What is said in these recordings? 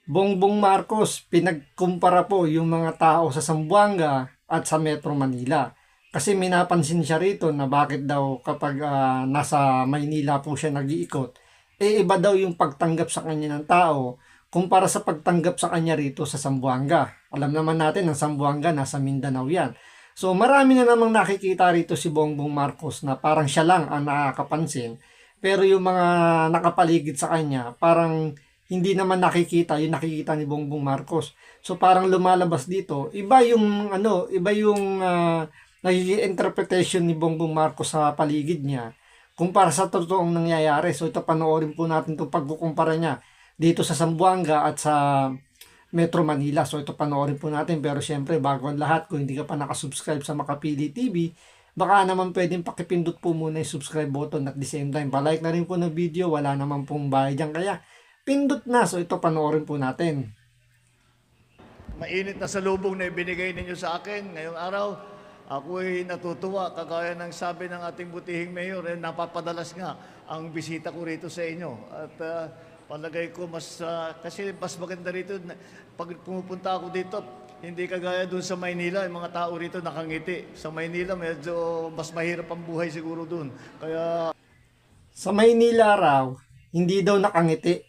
Bongbong Marcos, pinagkumpara po yung mga tao sa Zamboanga at sa Metro Manila. Kasi may napansin siya rito na bakit daw kapag nasa Maynila po siya nag-iikot, iba daw yung pagtanggap sa kanya ng tao kumpara sa pagtanggap sa kanya rito sa Zamboanga. Alam naman natin ang Zamboanga nasa Mindanao yan. So marami na namang nakikita rito si Bongbong Marcos na parang siya lang ang nakakapansin. Pero yung mga nakapaligid sa kanya, parang hindi naman nakikita yung nakikita ni Bongbong Marcos. So parang lumalabas dito, iba yung nagiging interpretation ni Bongbong Marcos sa paligid niya kumpara sa totoong nangyayari. So ito panoorin po natin itong pagkukumpara niya dito sa Zamboanga at sa Metro Manila. So ito panoorin po natin, pero syempre bago ang lahat, kung hindi ka pa nakasubscribe sa Makapili TV, baka naman pwedeng pakipindot po muna yung subscribe button at the same time palike na rin po ng video, wala naman pong bayad dyan, kaya pindot na. So ito panoorin po natin. Mainit na salubong na ibinigay ninyo sa akin ngayong araw. Ako'y natutuwa, kagaya ng sabi ng ating butihing mayor, napapadalas nga ang bisita ko rito sa inyo. At palagay ko kasi mas maganda rito, pag pumupunta ako dito, hindi kagaya doon sa Maynila, yung mga tao rito nakangiti. Sa Maynila, medyo mas mahirap ang buhay siguro doon. Kaya Sa Maynila raw, hindi daw nakangiti.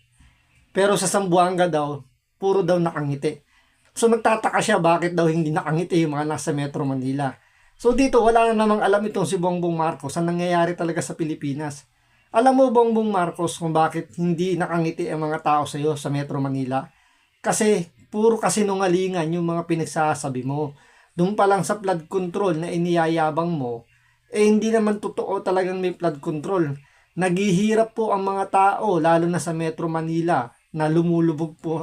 Pero sa Zamboanga daw, puro daw nakangiti. So nagtataka siya bakit daw hindi nakangiti yung mga nasa Metro Manila. So dito wala na namang alam itong si Bongbong Marcos ang nangyayari talaga sa Pilipinas. Alam mo Bongbong Marcos kung bakit hindi nakangiti ang mga tao sa iyo sa Metro Manila? Kasi puro kasinungalingan yung mga pinagsasabi mo. Doon pa lang sa flood control na iniyayabang mo, hindi naman totoo talagang may flood control. Naghihirap po ang mga tao, lalo na sa Metro Manila, na lumulubog po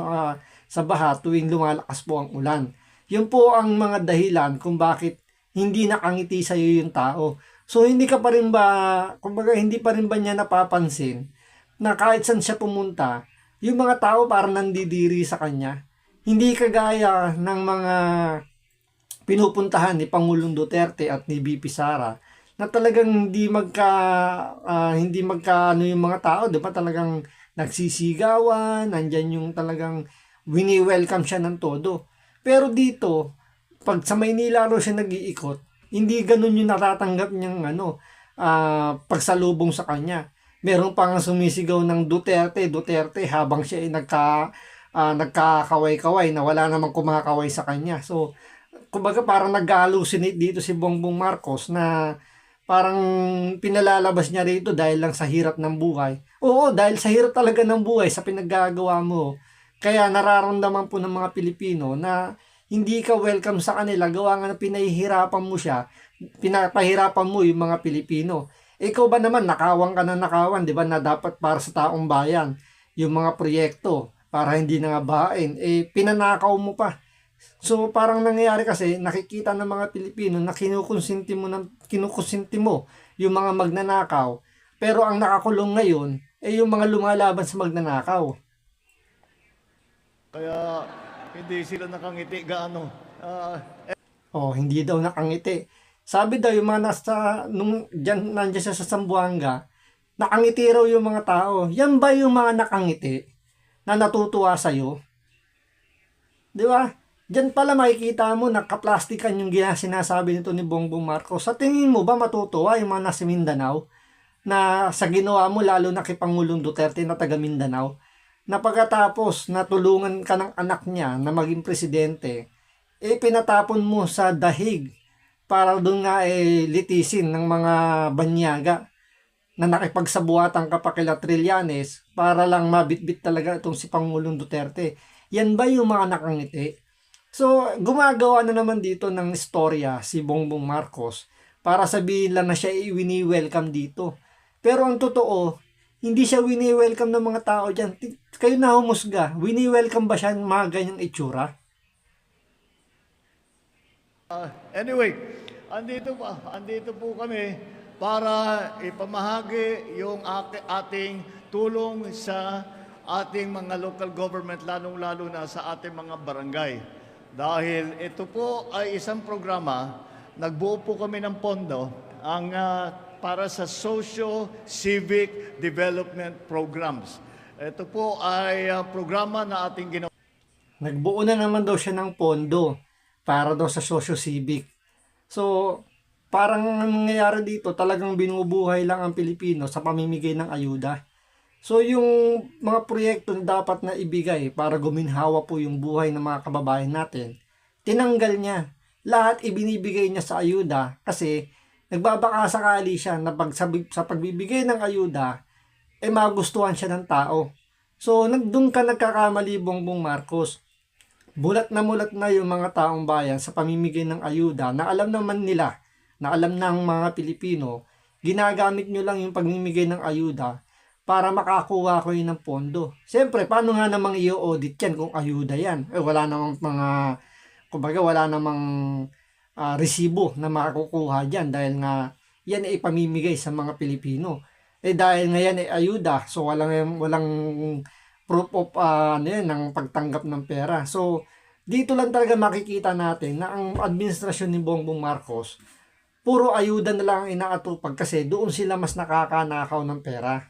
sa baha tuwing lumalakas po ang ulan. Yun po ang mga dahilan kung bakit hindi nakangiti sa iyo yung tao. So hindi ka pa rin ba, kumbaga hindi pa rin ba niya napapansin na kahit saan siya pumunta, yung mga tao parang nandidiri sa kanya. Hindi kagaya ng mga pinupuntahan ni Pangulong Duterte at ni VP Sara na talagang hindi magka yung mga tao, 'di ba? Talagang nagsisigawan, nandiyan yung talagang wini-welcome siya ng todo. Pero dito, pag sa Maynila raw siya nag-iikot, hindi ganun yung natatanggap niyang pagsalubong sa kanya. Meron pa nga sumisigaw ng Duterte, Duterte habang siya ay nagkakaway-kaway na wala namang kumakaway sa kanya. So, kumbaga parang nag-hallucinate dito si Bongbong Marcos na parang pinalalabas niya rito dahil lang sa hirap ng buhay. Oo, dahil sa hirap talaga ng buhay, sa pinaggagawa mo. Kaya nararamdaman po ng mga Pilipino na hindi ka welcome sa kanila, gawa nga na pinahihirapan mo siya, pinapahirapan mo yung mga Pilipino. Ikaw ba naman, nakawan ka na nakawan, di ba, na dapat para sa taong bayan, yung mga proyekto, para hindi na nga bahain, pinanakaw mo pa. So parang nangyayari kasi, nakikita ng mga Pilipino na kinukonsinti mo yung mga magnanakaw, pero ang nakakulong ngayon, yung mga lumalaban sa magnanakaw. kaya hindi sila nakangiti gaano. Hindi daw nakangiti. Sabi daw yung mga nandiyan siya sa Zamboanga, nakangiti raw yung mga tao. Yan ba yung mga nakangiti na natutuwa sa'yo? Di ba? Diyan pala makikita mo na kaplastikan yung sinasabi nito ni Bongbong Marcos. Sa tingin mo ba matutuwa yung mga nasa Mindanao na sa ginawa mo, lalo na kay Pangulong Duterte na taga Mindanao, na pagkatapos natulungan ka ng anak niya na maging presidente, pinatapon mo sa dahig para doon nga litisin ng mga banyaga na nakipagsabuatan ka pa kila Trillanes para lang mabitbit talaga itong si Pangulong Duterte. Yan ba yung mga nakangiti? So, gumagawa na naman dito ng istorya si Bongbong Marcos para sabihin lang na siya i-welcome dito. Pero ang totoo, hindi siya wini-welcome ng mga tao dyan. Kayo na humusga. Wini-welcome ba siya ng mga ganyang itsura? Anyway, andito po kami para ipamahagi yung ating tulong sa ating mga local government, lalong-lalo na sa ating mga barangay. Dahil ito po ay isang programa, nagbuo po kami ng pondo para sa socio-civic development programs. Ito po ay programa na ating ginawa. Nagbuo na naman daw siya ng pondo para daw sa socio-civic. So, parang ang nangyayari dito, talagang binubuhay lang ang Pilipino sa pamimigay ng ayuda. So, yung mga proyekto na dapat na ibigay para guminhawa po yung buhay ng mga kababayan natin, tinanggal niya. Lahat ibinibigay niya sa ayuda kasi nagbabaka sakali siya na sa pagbibigay ng ayuda, magustuhan siya ng tao. So, doon ka nagkakamali, Bongbong Marcos. Mulat na yung mga taong bayan sa pamimigay ng ayuda na alam naman nila, na alam ng mga Pilipino, ginagamit nyo lang yung pagmimigay ng ayuda para makakuha ko yun ng pondo. Siyempre, paano nga namang i-audit yan kung ayuda yan? Wala namang kumbaga wala namang resibo na makakukuha dyan dahil nga yan ay ipamimigay sa mga Pilipino. Dahil nga yan ay ayuda, so walang proof of ng pagtanggap ng pera. So, dito lang talaga makikita natin na ang administrasyon ni Bongbong Marcos, puro ayuda na lang ang inaatupag kasi doon sila mas nakakanakaw ng pera.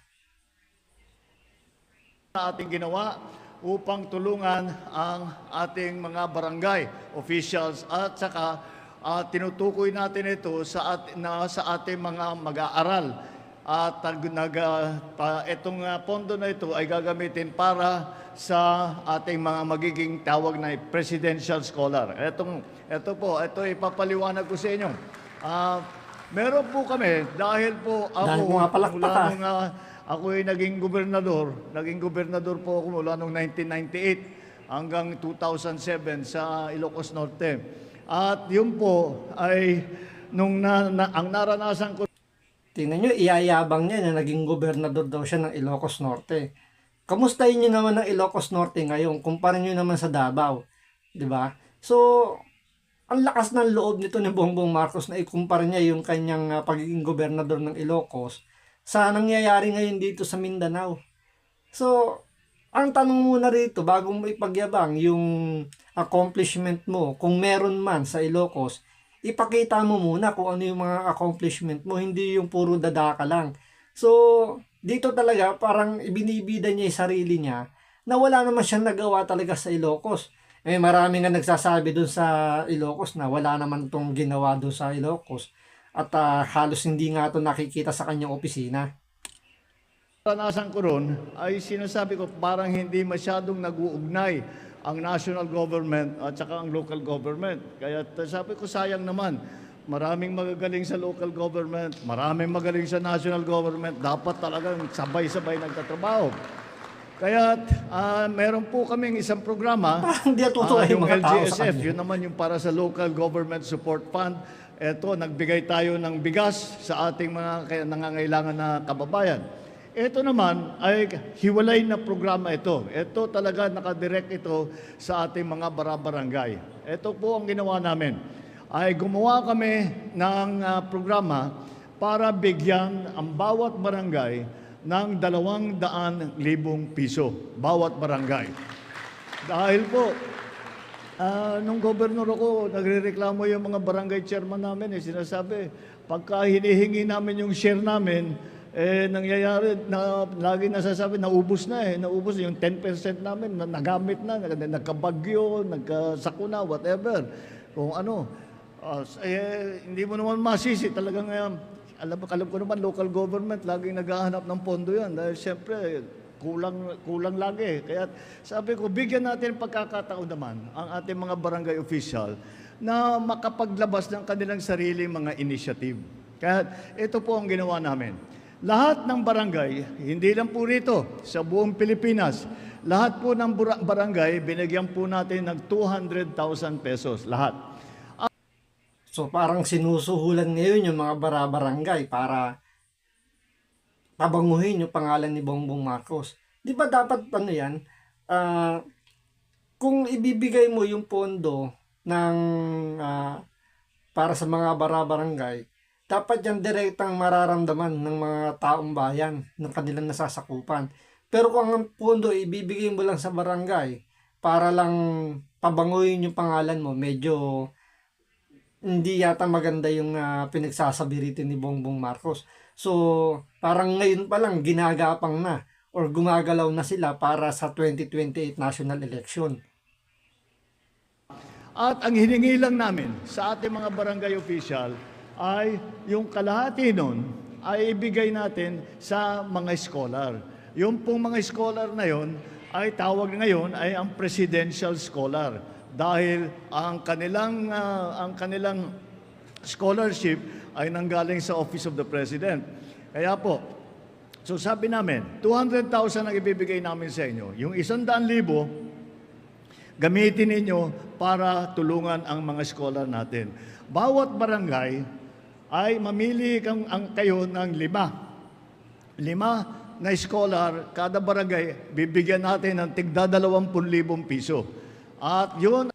Na ating ginawa upang tulungan ang ating mga barangay officials at saka tinutukoy natin ito sa ating mga mag-aaral. At itong pondo na ito ay gagamitin para sa ating mga magiging tawag na presidential scholar. Ito ipapaliwanag ko sa inyo. Meron po kami, dahil po Dahil ako, mga palakpak mula nung ako ay naging gobernador po ako mula noong 1998 hanggang 2007 sa Ilocos Norte. At yun po ay ang naranasan ko. Tingnan nyo, iyayabang niya na naging gobernador daw siya ng Ilocos Norte. Kamustahin nyo naman ng Ilocos Norte ngayon, kumpara nyo naman sa Davao. 'Di ba? So, ang lakas ng loob nito ni Bongbong Marcos na ikumpara niya yung kanyang pagiging gobernador ng Ilocos sa nangyayari ngayon dito sa Mindanao. So, ang tanong muna rito, bago mo ipagyabang yung accomplishment mo, kung meron man sa Ilocos, ipakita mo muna kung ano yung mga accomplishment mo, hindi yung puro dadaka lang. So, dito talaga parang ibinibida niya yung sarili niya na wala naman siyang nagawa talaga sa Ilocos. Marami nga nagsasabi doon sa Ilocos na wala naman tong ginawa doon sa Ilocos at halos hindi nga ito nakikita sa kanyang opisina. Naranasan ko ron ay sinasabi ko parang hindi masyadong nag-uugnay ang national government at saka ang local government. Kaya sabi ko sayang naman, maraming magagaling sa local government, maraming magaling sa national government, dapat talagang sabay-sabay nagtatrabaho. Kaya meron po kaming isang programa, Parang hindi natutuwa yung yung mga tao sa LGSF, kanya. yun naman yung para sa Local Government Support Fund. Ito, nagbigay tayo ng bigas sa ating mga nangangailangan na kababayan. Ito naman ay hiwalay na programa ito. Ito talaga nakadirect ito sa ating mga barangay. Ito po ang ginawa namin. Ay gumawa kami ng programa para bigyan ang bawat barangay ng 200,000 piso. Bawat barangay. Dahil po, nung gobernador ako, nagrereklamo yung mga barangay chairman namin. Sinasabi, pagka hinihingi namin yung share namin, nangyayari na lagi nasasabi naubos na naubos yung 10% namin nagamit na, nagkabagyo, nagkasakuna, whatever. Kung ano, hindi mo naman masisi talagang alam ko naman local government laging naghahanap ng pondo yan dahil siyempre kulang lagi. Kaya sabi ko, bigyan natin pagkakataon naman ang ating mga barangay official na makapaglabas ng kanilang sariling mga initiative. Kaya ito po ang ginawa namin. Lahat ng barangay, hindi lang po rito, sa buong Pilipinas, lahat po ng barangay, binigyan po natin ng 200,000 pesos, lahat. So, parang sinusuhulan ngayon yung mga barangay para pabanguhin yung pangalan ni Bongbong Marcos. Di ba dapat yan, kung ibibigay mo yung pondo ng para sa mga barangay, dapat yan direktang mararamdaman ng mga taong bayan ng kanilang nasasakupan. Pero kung ang pondo ibibigay mo lang sa barangay para lang pabanguhin yung pangalan mo, medyo hindi yata maganda yung pinagsasabi rito ni Bongbong Marcos. So, parang ngayon pa lang ginagapang na or gumagalaw na sila para sa 2028 national election. At ang hiningi lang namin sa ating mga barangay official ay yung kalahati nun ay ibigay natin sa mga scholar. Yung pong mga scholar na yon ay tawag ngayon ay ang presidential scholar dahil ang kanilang scholarship ay nanggaling sa Office of the President. Kaya po, so sabi namin, 200,000 ang ibibigay namin sa inyo. Yung 100,000 gamitin ninyo para tulungan ang mga scholar natin. Bawat barangay ay mamili kayo ng 5 na scholar, kada barangay, bibigyan natin ng tigda 20,000 piso. At yun,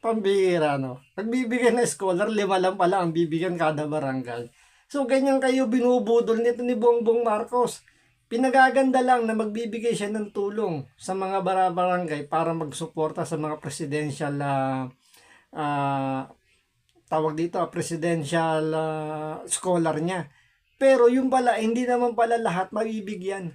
Pambihira, no? Nagbibigay ng scholar, 5 lang pala ang bibigyan kada barangay. So, ganyan kayo binubudol nito ni Bongbong Marcos. Pinagaganda lang na magbibigay siya ng tulong sa mga barangay para magsuporta sa mga presidential tawag dito, presidential scholar niya. Pero yung pala, hindi naman pala lahat mabibigyan.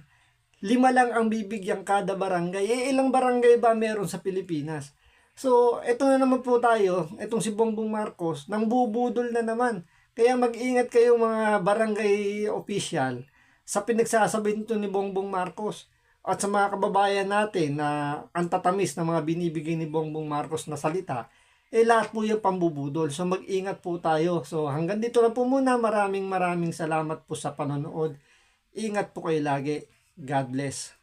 5 lang ang bibigyan kada barangay. Ilang barangay ba meron sa Pilipinas? So, eto na naman po tayo, etong si Bongbong Marcos, nang bubudol na naman. Kaya mag-ingat kayo mga barangay official sa pinagsasabi nito ni Bongbong Marcos at sa mga kababayan natin na ang tatamis na mga binibigay ni Bongbong Marcos na salita, lahat po yung pambubudol. So mag-ingat po tayo. So hanggang dito na po muna. Maraming salamat po sa panonood. Ingat po kayo lagi. God bless.